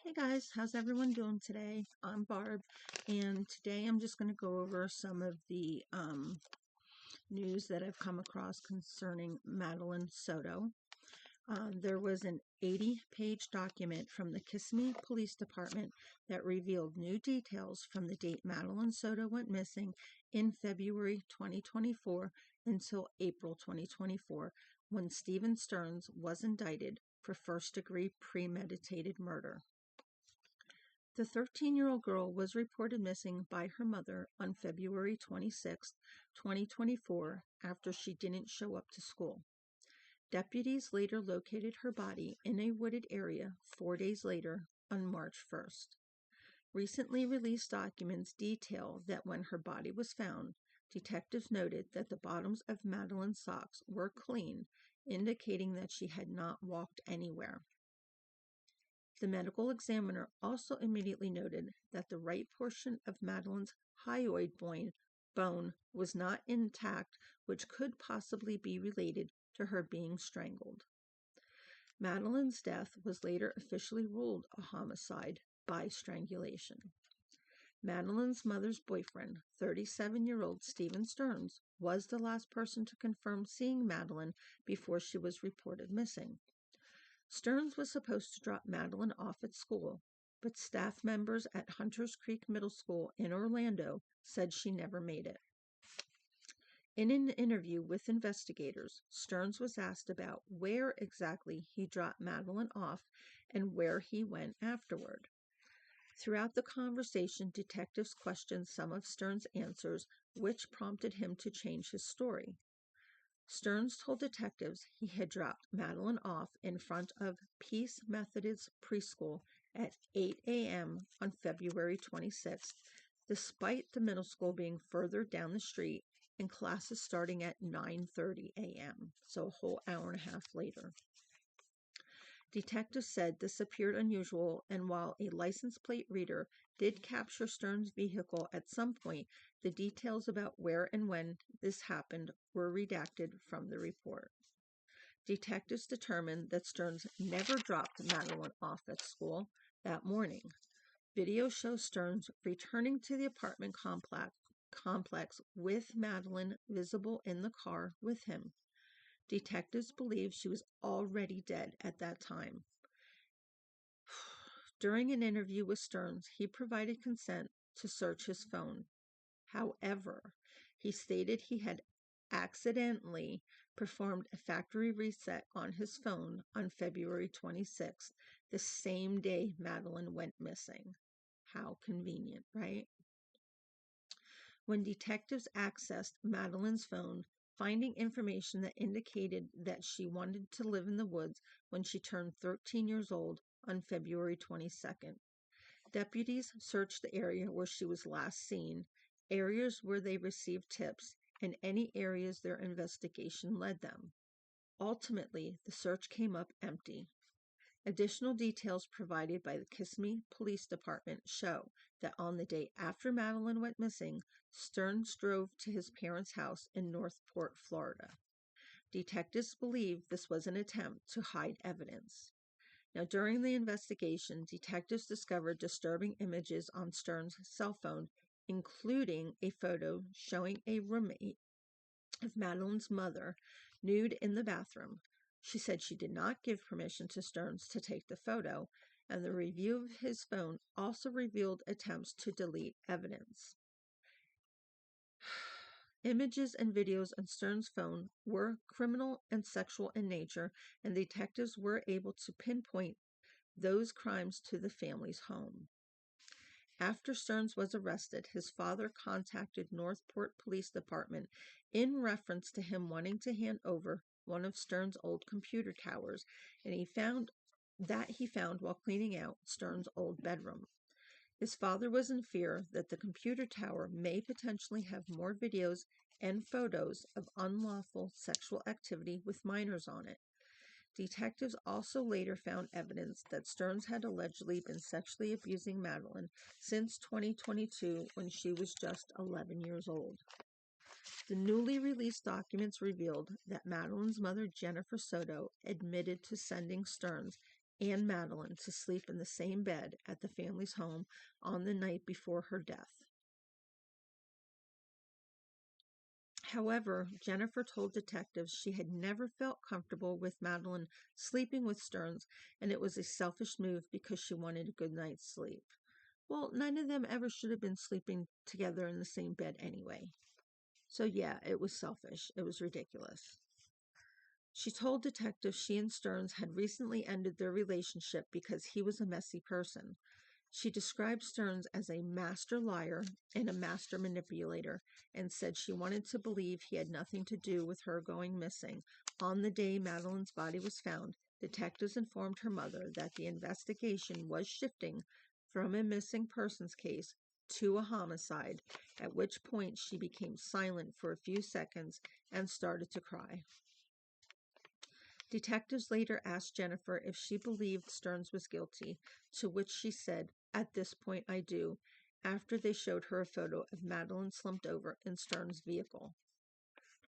Hey guys, how's everyone doing today? I'm Barb, and today I'm just going to go over some of the news that I've come across concerning Madeline Soto. There was an 80-page document from the Kissimmee Police Department that revealed new details from the date Madeline Soto went missing in February 2024 until April 2024, when Stephen Stearns was indicted for first-degree premeditated murder. The 13-year-old girl was reported missing by her mother on February 26, 2024, after she didn't show up to school. Deputies later located her body in a wooded area 4 days later on March 1st. Recently released documents detail that when her body was found, detectives noted that the bottoms of Madeline's socks were clean, indicating that she had not walked anywhere. The medical examiner also immediately noted that the right portion of Madeline's hyoid bone was not intact, which could possibly be related to her being strangled. Madeline's death was later officially ruled a homicide by strangulation. Madeline's mother's boyfriend, 37-year-old Stephen Stearns, was the last person to confirm seeing Madeline before she was reported missing. Stearns was supposed to drop Madeline off at school, but staff members at Hunters Creek Middle School in Orlando said she never made it. In an interview with investigators, Stearns was asked about where exactly he dropped Madeline off and where he went afterward. Throughout the conversation, detectives questioned some of Stearns' answers, which prompted him to change his story. Stearns told detectives he had dropped Madeline off in front of P.O.S. Methodist Preschool at 8 a.m. on February 26th, despite the middle school being further down the street and classes starting at 9:30 a.m., so a whole hour and a half later. Detectives said this appeared unusual, and while a license plate reader did capture Stearns' vehicle at some point, the details about where and when this happened were redacted from the report. Detectives determined that Stearns never dropped Madeline off at school that morning. Video shows Stearns returning to the apartment complex with Madeline visible in the car with him. Detectives believe she was already dead at that time. During an interview with Stearns, he provided consent to search his phone. However, he stated he had accidentally performed a factory reset on his phone on February 26th, the same day Madeline went missing. How convenient, right? When detectives accessed Madeline's phone, finding information that indicated that she wanted to live in the woods when she turned 13 years old on February 22nd. Deputies searched the area where she was last seen, areas where they received tips, and any areas their investigation led them. Ultimately, the search came up empty. Additional details provided by the Kissimmee Police Department show that on the day after Madeline went missing, Stearns drove to his parents' house in Northport, Florida. Detectives believe this was an attempt to hide evidence. Now, during the investigation, detectives discovered disturbing images on Stearns' cell phone, including a photo showing a roommate of Madeline's mother nude in the bathroom. She said she did not give permission to Stearns to take the photo, and the review of his phone also revealed attempts to delete evidence. Images and videos on Stearns' phone were criminal and sexual in nature, and detectives were able to pinpoint those crimes to the family's home. After Stearns was arrested, his father contacted Northport Police Department in reference to him wanting to hand over one of Stearns' old computer towers, and he found while cleaning out Stearns' old bedroom. His father was in fear that the computer tower may potentially have more videos and photos of unlawful sexual activity with minors on it. Detectives also later found evidence that Stearns had allegedly been sexually abusing Madeline since 2022 when she was just 11 years old. The newly released documents revealed that Madeline's mother, Jennifer Soto, admitted to sending Stearns and Madeline to sleep in the same bed at the family's home on the night before her death. However, Jennifer told detectives she had never felt comfortable with Madeline sleeping with Stearns, and it was a selfish move because she wanted a good night's sleep. Well, none of them ever should have been sleeping together in the same bed anyway. So yeah, it was selfish. It was ridiculous. She told detectives she and Stearns had recently ended their relationship because he was a messy person. She described Stearns as a master liar and a master manipulator, and said she wanted to believe he had nothing to do with her going missing. On the day Madeline's body was found, detectives informed her mother that the investigation was shifting from a missing persons case to a homicide, at which point she became silent for a few seconds and started to cry. Detectives later asked Jennifer if she believed Stearns was guilty, to which she said, "At this point I do," after they showed her a photo of Madeline slumped over in Stearns' vehicle.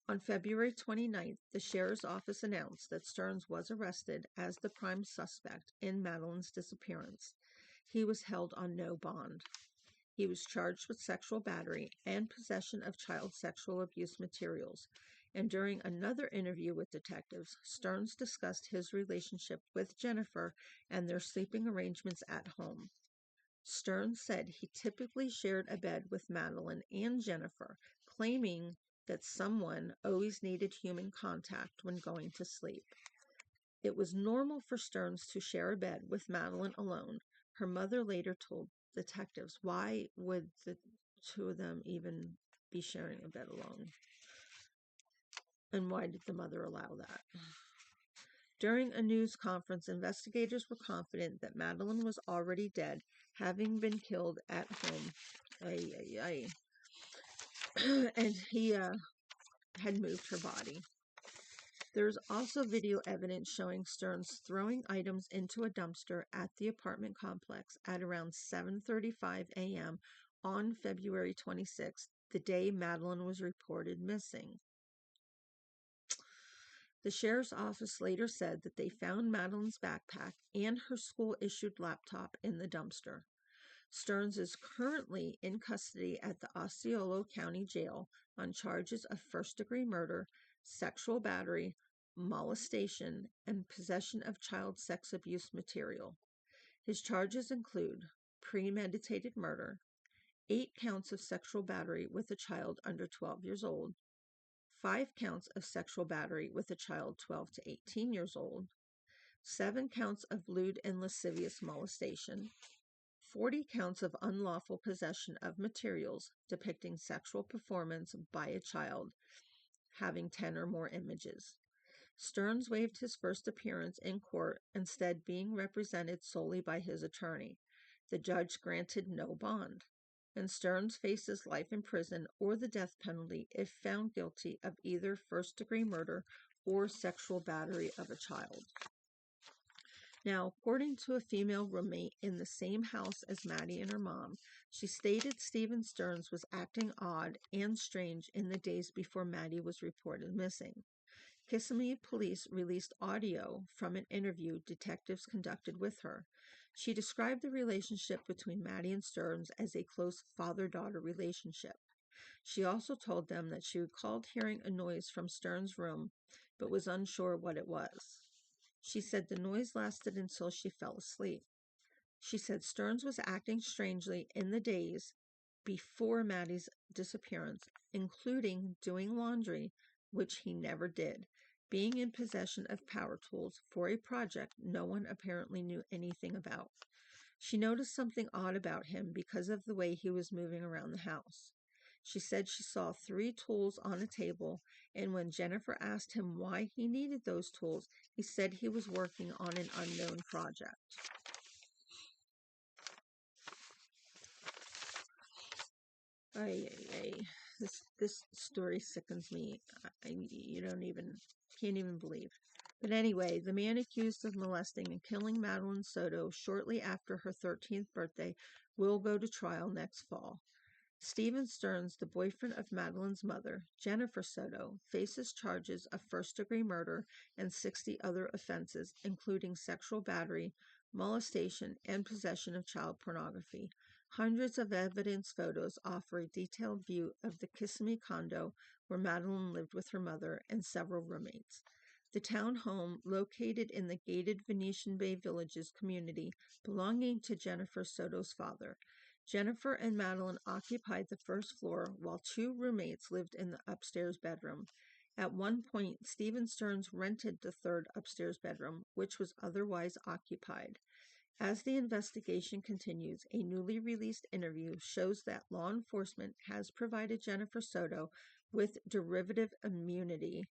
On February 29th, the sheriff's office announced that Stearns was arrested as the prime suspect in Madeline's disappearance. He was held on no bond. He was charged with sexual battery and possession of child sexual abuse materials. And during another interview with detectives, Stearns discussed his relationship with Jennifer and their sleeping arrangements at home. Stearns said he typically shared a bed with Madeline and Jennifer, claiming that someone always needed human contact when going to sleep. It was normal for Stearns to share a bed with Madeline alone. Her mother later told detectives, why would the two of them even be sharing a bed alone? And why did the mother allow that? During a news conference, investigators were confident that Madeline was already dead, having been killed at home. And he had moved her body. There's also video evidence showing Stearns throwing items into a dumpster at the apartment complex at around 7:35 a.m. on February 26th, the day Madeline was reported missing. The sheriff's office later said that they found Madeline's backpack and her school-issued laptop in the dumpster. Stearns is currently in custody at the Osceola County Jail on charges of first-degree murder, sexual battery, molestation, and possession of child sex abuse material. His charges include premeditated murder, 8 counts of sexual battery with a child under 12 years old, 5 counts of sexual battery with a child 12 to 18 years old, 7 counts of lewd and lascivious molestation, 40 counts of unlawful possession of materials depicting sexual performance by a child having 10 or more images. Stearns waived his first appearance in court, instead being represented solely by his attorney. The judge granted no bond, and Stearns faces life in prison or the death penalty if found guilty of either first-degree murder or sexual battery of a child. Now, according to a female roommate in the same house as Maddie and her mom, she stated Stephen Stearns was acting odd and strange in the days before Maddie was reported missing. Kissimmee police released audio from an interview detectives conducted with her. She described the relationship between Maddie and Stearns as a close father-daughter relationship. She also told them that she recalled hearing a noise from Stearns' room, but was unsure what it was. She said the noise lasted until she fell asleep. She said Stearns was acting strangely in the days before Maddie's disappearance, including doing laundry, which he never did, being in possession of power tools for a project no one apparently knew anything about. She noticed something odd about him because of the way he was moving around the house. She said she saw 3 tools on a table, and when Jennifer asked him why he needed those tools, he said he was working on an unknown project. This story sickens me. You can't even believe. But anyway, the man accused of molesting and killing Madeline Soto shortly after her 13th birthday will go to trial next fall. Stephen Stearns, the boyfriend of Madeline's mother, Jennifer Soto, faces charges of first-degree murder and 60 other offenses, including sexual battery, molestation, and possession of child pornography. Hundreds of evidence photos offer a detailed view of the Kissimmee condo where Madeline lived with her mother and several roommates. The town home, located in the gated Venetian Bay Villages community belonging to Jennifer Soto's father. Jennifer and Madeline occupied the first floor while two roommates lived in the upstairs bedroom. At one point, Stephen Stearns rented the third upstairs bedroom, which was otherwise occupied. As the investigation continues, a newly released interview shows that law enforcement has provided Jennifer Soto with derivative immunity,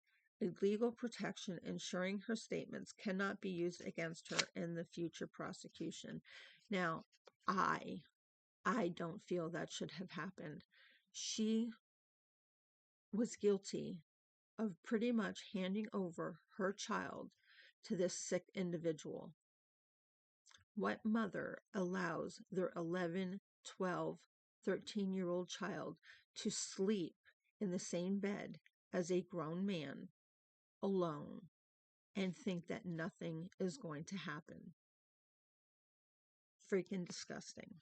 a legal protection ensuring her statements cannot be used against her in the future prosecution. Now, I don't feel that should have happened. She was guilty of pretty much handing over her child to this sick individual. What mother allows their 11, 12, 13-year-old child to sleep in the same bed as a grown man alone and think that nothing is going to happen? Freaking disgusting.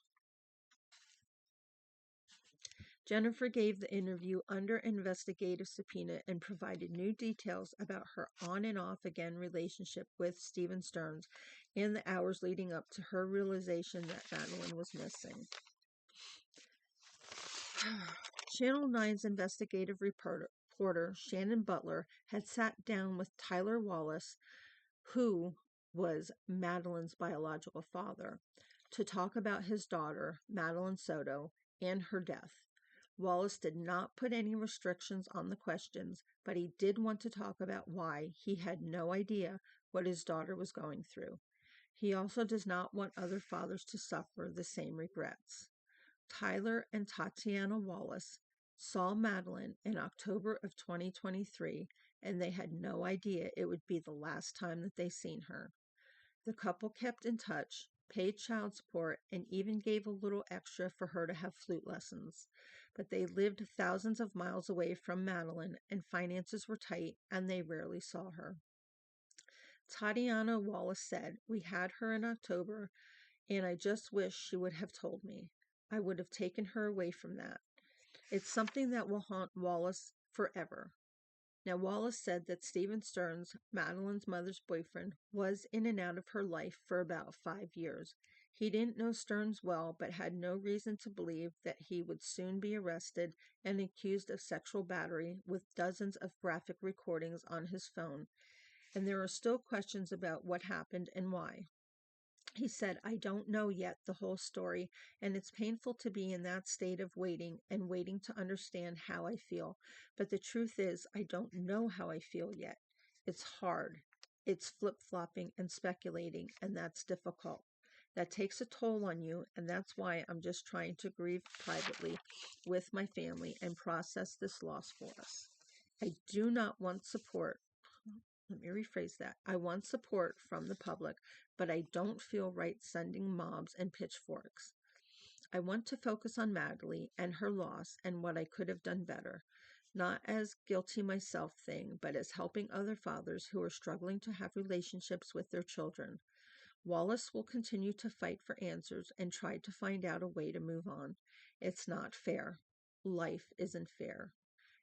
Jennifer gave the interview under investigative subpoena and provided new details about her on and off again relationship with Stephen Stearns and the hours leading up to her realization that Madeline was missing. Channel 9's investigative reporter Shannon Butler had sat down with Tyler Wallace, who was Madeline's biological father, to talk about his daughter, Madeline Soto, and her death. Wallace did not put any restrictions on the questions, but he did want to talk about why he had no idea what his daughter was going through. He also does not want other fathers to suffer the same regrets. Tyler and Tatiana Wallace saw Madeline in October of 2023, and they had no idea it would be the last time that they seen her. The couple kept in touch, paid child support, and even gave a little extra for her to have flute lessons. But they lived thousands of miles away from Madeline, and finances were tight, and they rarely saw her. Tatiana Wallace said, "We had her in October, and I just wish she would have told me. I would have taken her away from that." It's something that will haunt Wallace forever. Now, Wallace said that Stephen Stearns, Madeline's mother's boyfriend, was in and out of her life for about 5 years. He didn't know Stearns well, but had no reason to believe that he would soon be arrested and accused of sexual battery, with dozens of graphic recordings on his phone. And there are still questions about what happened and why. He said, "I don't know yet the whole story, and it's painful to be in that state of waiting and waiting to understand how I feel. But the truth is, I don't know how I feel yet. It's hard. It's flip-flopping and speculating, and that's difficult. That takes a toll on you, and that's why I'm just trying to grieve privately with my family and process this loss for us. I do not want support." Let me rephrase that. "I want support from the public, but I don't feel right sending mobs and pitchforks. I want to focus on Madeline and her loss and what I could have done better. Not as guilty myself thing, but as helping other fathers who are struggling to have relationships with their children." Wallace will continue to fight for answers and try to find out a way to move on. It's not fair. Life isn't fair.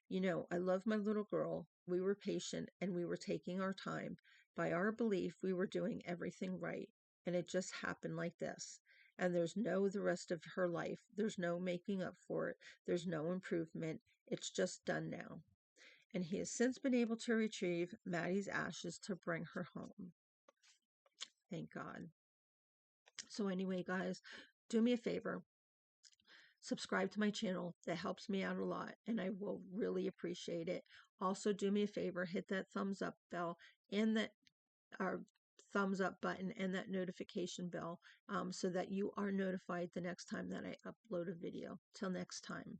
You know, I love my little girl. We were patient and we were taking our time. By our belief, we were doing everything right. And it just happened like this. And there's no the rest of her life. There's no making up for it. There's no improvement. It's just done now. And he has since been able to retrieve Maddie's ashes to bring her home. Thank God. So anyway, guys, do me a favor. Subscribe to my channel. That helps me out a lot, and I will really appreciate it. Also, do me a favor, hit that thumbs up bell and that thumbs up button and that notification bell so that you are notified the next time that I upload a video. Till next time.